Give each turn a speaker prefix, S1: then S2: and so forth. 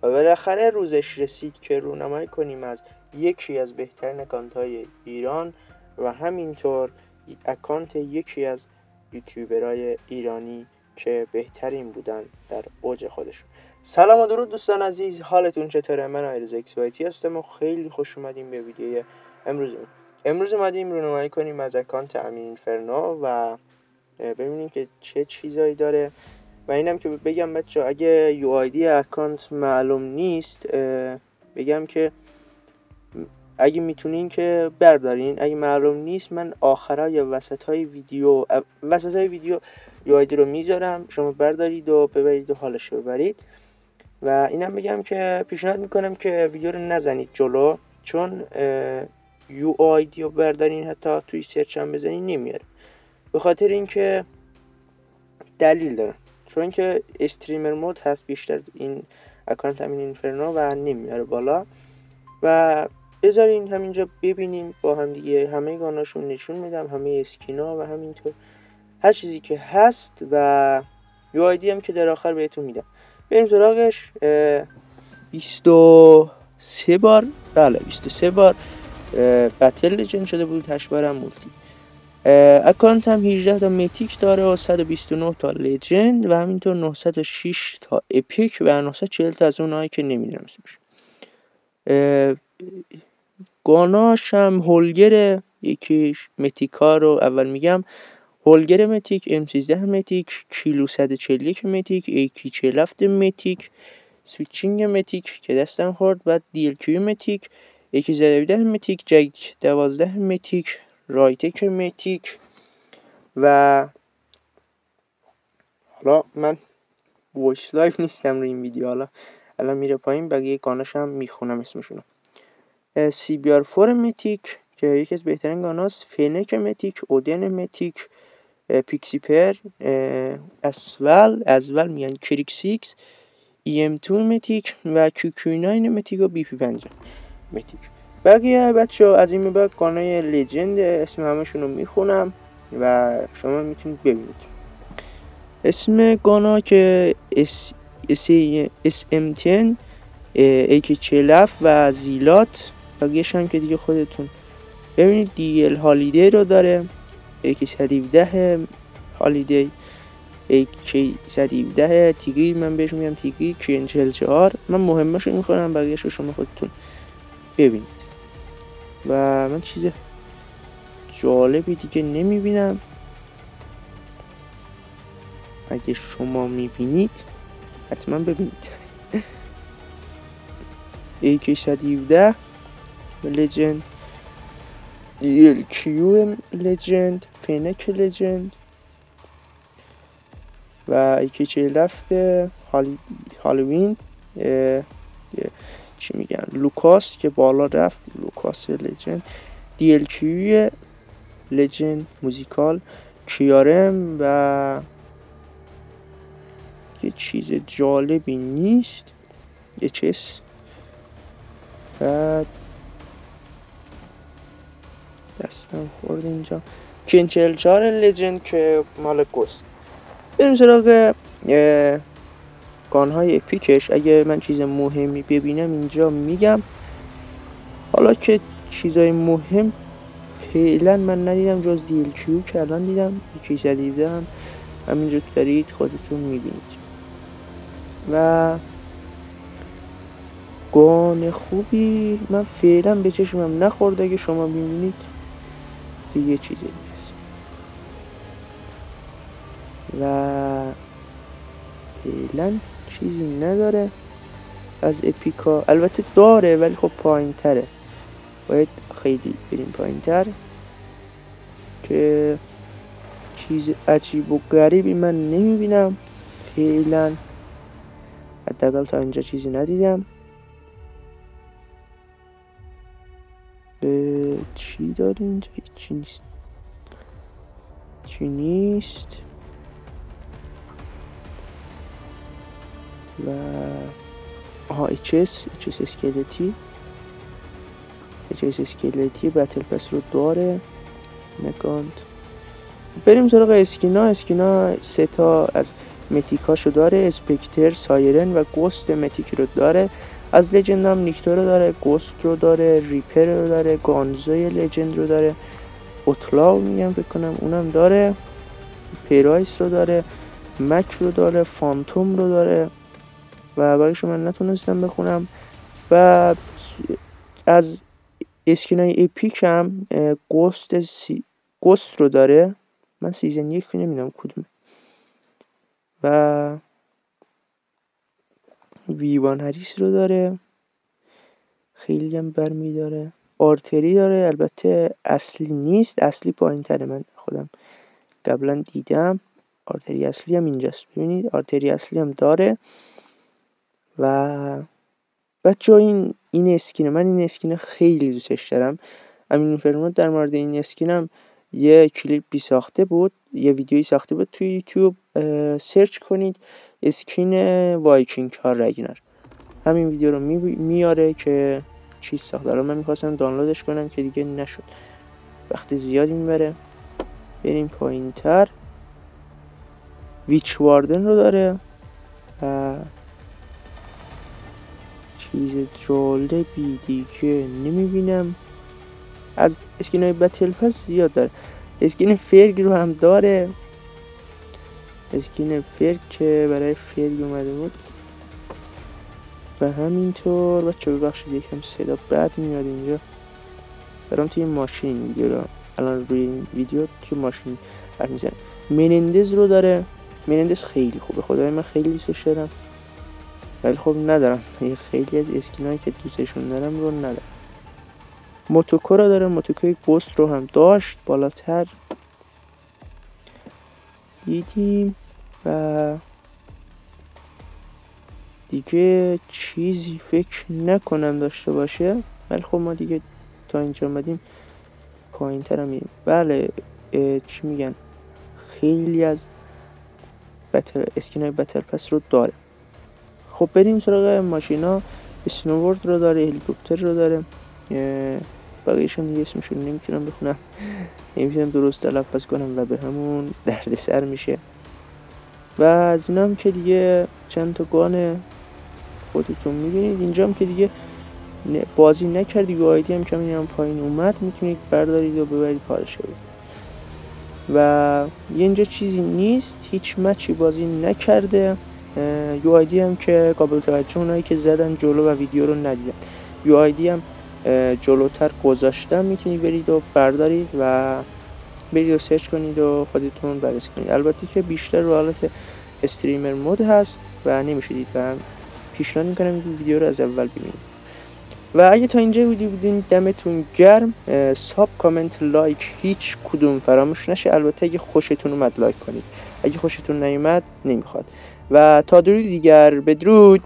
S1: و بالاخره روزش رسید که رونمایی کنیم از یکی از بهترین اکانت‌های ایران و همینطور اکانت یکی از یوتیوبرهای ایرانی که بهترین بودن در اوج خودشون. سلام و درود دوستان عزیز، حالتون چطوره؟ من آیرز ایکس وایتی هستم و خیلی خوش اومدیم به ویدیوی امروز اومدیم رونمایی کنیم از اکانت امین اینفرنو و ببینیم که چه چیزایی داره. و اینم که بگم بچه اگه یو آی دی اکانت معلوم نیست بگم که اگه میتونین که بردارین، اگه معلوم نیست من آخرای یا وسطای ویدیو یو آی دی رو میذارم، شما بردارید و ببرید و حالش رو ببرید. و اینم بگم که پیشنهاد میکنم که ویدیو رو نزنید جلو، چون یو آی دی رو بردارین حتی توی سرچ هم بزنین نمیاره، به خاطر اینکه دلیل داره، چون که استریمر مود هست بیشتر این اکانت امین اینفرنو و نمیاره بالا. و بذارین همینجا ببینیم با هم دیگه، همه گاناشون نشون میدم، همه اسکینا و همینطور هر چیزی که هست و یو آی دی هم که در آخر بهتون میدم. بریم سراغش. 23 بار بتل لجند شده بود، 8 بارم مولتی. اکانت هم 18 تا میتیک داره و 129 تا لجند و همینطور 906 تا اپیک و 940 تا از اونهایی که نمیدونم اسمش. گاناش هم هولگر، یکیش میتیکا رو اول میگم، هولگر میتیک، M13 میتیک، کیلو 141 میتیک، ایکی 47 میتیک، سویچینگ میتیک که دستم خورد، بعد DLQ میتیک، ایکی 17 میتیک، جک 12 میتیک، رایتک میتیک. و حالا من وایس لایف نیستم روی این ویدیو، حالا الان میره پایین بقیه گاناش هم میخونم اسمشونو. CBR4 میتیک که یکی از بهترین گاناست، فنک میتیک، اودن میتیک، پیکسیپر، ازول میگن، کریک 6، EM2 میتیک و QQ9 میتیک و BP5 میتیک. بقیه بچه ها از این بعد گانای لجند اسم همشون رو میخونم و شما میتونید ببینید. اسم گانا که SM10، AK47 و زیلات. بقیهش هم که دیگه خودتون ببینید. DL هالیدی رو داره، AK117 هالیدی، AK117 تیگری، من بهش میگم تیگری، KN44. من مهمش رو میخونم، بقیهش رو شما خودتون ببینید. و من چیز جالبی دیگه نمیبینم، اگه شما میبینید حتما ببینید. AK117 لجند، DLQ لجند، فنک لجند و AK47 هالوین، چی میگن، لوکاس که بالا رفت، لوکاس لجند، DLQ لجند موزیکال، کیارم و یه چیز جالبی نیست، یه چیز. بعد دستم خورد اینجا، KN44 لجند که مال گست. بریم سراغ گانهای اپیکش. اگه من چیز مهمی ببینم اینجا میگم، حالا که چیزای مهم فعلا من ندیدم جز DLQ که الان دیدم، یکی زدیده هم همینجا دارید خودتون میبینید. و گان خوبی من فعلا به چشمم نخورده، اگه شما میبینید دیگه چیزی نیست. و فعلا چیزی نداره از اپیکا، البته داره ولی خب پایین تره، باید خیلی بریم پایین تر که چیز عجیب و غریبی من نمیبینم فعلا، حداقل تا اینجا چیزی ندیدم. چی داره اینجا؟ چی نیست. و HS اسکلتی بتل پس رو داره، نگاند. بریم سراغ اسکینا. 3 تا از متیکاشو داره، اسپکتر، سایرن و گوست متیک رو داره. از لجند هم نیکتو رو داره، گوست رو داره، ریپر رو داره، گانزای لجند رو داره، اوتلاو میگم بکنم اونم داره، پرایس رو داره، مک رو داره، فانتوم رو داره و باقیشو من نتونستم بخونم. و از اسکینای اپیک هم گوست رو داره، من سیزن 1 نمیدونم کدوم، و ویوان هریس رو داره، خیلی هم برمی داره، آرتری داره، البته اصلی نیست، اصلی پایین تره، من خودم قبلا دیدم. آرتری اصلی هم اینجاست، ببینید آرتری اصلی هم داره. و بچه این اسکینه، من این اسکینه خیلی دوستش دارم. امین فرمود در مورد این اسکینم یه کلیپی ساخته بود، یه ویدیویی ساخته بود توی یوتیوب، سرچ کنید اسکین وایکینگ ها رگنر، همین ویدیو رو میاره که چیز ساخته رو. من میخواستم دانلودش کنم که دیگه نشد، وقت زیادی میبره. بریم پایین تر. ویچ واردن رو داره و چیز جالبی دیگه نمیبینم. از اسکینای بتل پس زیاد داره. اسکین فرگ رو هم داره، اسکین فرگ که برای فرگ اومده بود. و همینطور بچه ببخشید یکم صدا بد میاد اینجا، دارم توی ماشین ویدیو رو الان روی این ویدیو توی ماشین حرف میزنم. منندز رو داره، منندز خیلی خوبه، خدای من خیلی دوستش دارم، ولی خب ندارم، خیلی از اسکینایی که دوستشون دارم رو ندارم. موتوکو رو داره، موتوکوی گوست رو هم داشت بالاتر دیدیم. و دیگه چیزی فکر نکنم داشته باشه، ولی خب ما دیگه تا اینجا اومدیم پایین تر هم میریم. بله چی میگن، خیلی از اسکینای بتل پس رو داره. خب بریم سراغ ماشینا. اسنوورد رو داره، هلیکوپتر رو داره، بقیه‌شون دیگه اسمشون نمیتونم بخونم، نمیتونم درست تلفظ کنم و به همون درد سر میشه. و از اینا هم که دیگه چند تا گان خودتون میبینید. اینجا هم که دیگه بازی نکردی یو آیدی هم که هم پایین اومد، میتونید بردارید و ببرید پارشه بود. و اینجا چیزی نیست، هیچ مچی بازی نکرده. یو آیدی هم که قابل توجه اونایی که زدن جلو و ویدیو رو ندیدن، یو آیدی هم جلوتر گذاشتم، میتونید برید و بردارید و برید و سرچ کنید و خودتون بررسی کنید. البته که بیشتر رو حالت استریمر مود هست و نمیشه و پیشنهاد میکنم این ویدیو رو از اول ببینید. و اگه تا اینجا ویدیو بودین دمتون گرم. ساب، کامنت، لایک هیچ کدوم فراموش نشه. البته اگه خوشتون اومد لایک کنید، اگه خوشتون نیومد نمیخواد. و تا درود دیگر، بدرود.